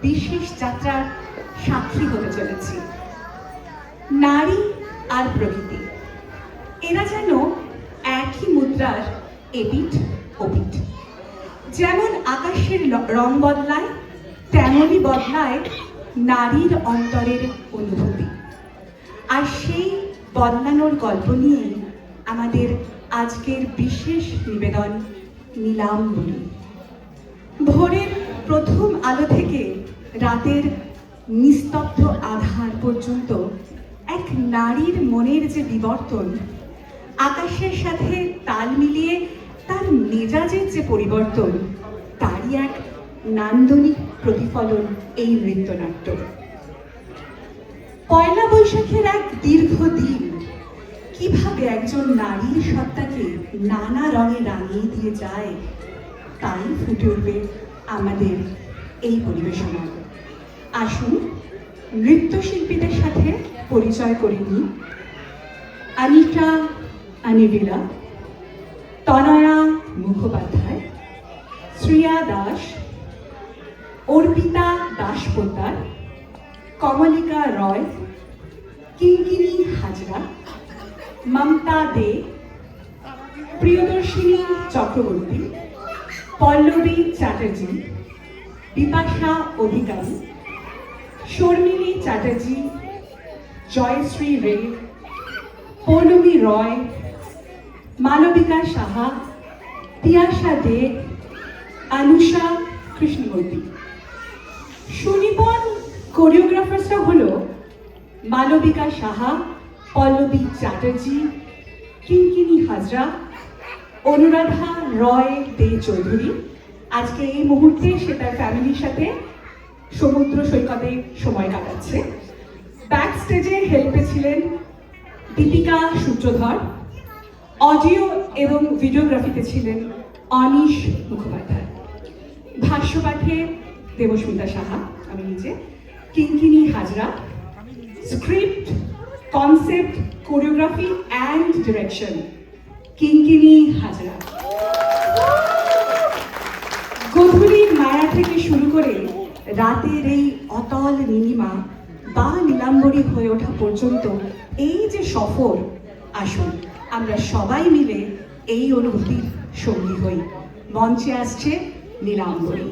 বিশেষ যাত্রার সাক্ষী হতে চলেছি। নারী আর প্রকৃতি, এরা যেন একই মুদ্রার এপিঠ ওপিঠ। যেমন আকাশের রং বদলায়, তেমনই বদলায় নারীর অন্তরের অনুভূতি। আর সেই বদলানোর গল্প নিয়েই আমাদের আজকের বিশেষ নিবেদন নীলাম্বরী। ভোরের প্রথম আলো থেকে রাতের নিস্তব্ধ আধার পর্যন্ত এক নারীর মনের যে বিবর্তন, আকাশের সাথে তাল মিলিয়ে তার মেজাজের যে পরিবর্তন, তারই এক নান্দনিক প্রতিফলন এই নৃত্যনাট্য। পয়লা বৈশাখের এক দীর্ঘ দিন কিভাবে একজন নারীর সত্তাকে নানা রঙে রাঙিয়ে দিয়ে যায়, তাই ফুটে উঠবে আমাদের এই পরিবেশনায়। আসুন নৃত্যশিল্পীদের সাথে পরিচয় করে নিই। অনিতা আনিবিলা, তনয়া মুখোপাধ্যায়, শ্রিয়া দাস, অর্পিতা দাসপোদ্দার, কমলিকা রয়, কিঙ্কিনী হাজরা, মমতা দে, প্রিয়দর্শিনী চক্রবর্তী, পল্লবী চ্যাটার্জি, বিপাশা অধিকারী, শর্মিলী চ্যাটার্জি, জয়শ্রী রে, পৌলমী রয়, মালবিকা সাহা, তিয়াশা দে, অনুষা কৃষ্ণমূর্তি। সুনিপুণ কোরিওগ্রাফার্সরা হলো মালবিকা সাহা, পল্লবী চ্যাটার্জি, কিঙ্কিনী হাজরা, অনুরাধা রয় দে চৌধুরী। আজকে এই মুহূর্তে সে তার ফ্যামিলির সাথে সমুদ্র সৈকতে সময় কাটাচ্ছে। ব্যাক স্টেজে হেল্পে ছিলেন দীপিকা সূত্রধর, অডিও এবং ভিডিওগ্রাফিতে ছিলেন অনিশ মুখোপাধ্যায়, ভাষ্যপাঠে দেবস্মিতা সাহা, আমি নিজে, Kinkini Hazra, script, concept, choreography and direction Kinkini Hazra. গধূলির মায়া থেকে শুরু করে রাতের এই অতল নীলিমা বা নীলাম্বরী হয়ে ওঠা পর্যন্ত এই যে সফর, আসুন আমরা সবাই মিলে এই অনুভূতির সঙ্গী হই। মঞ্চে আসছে নীলাম্বরী।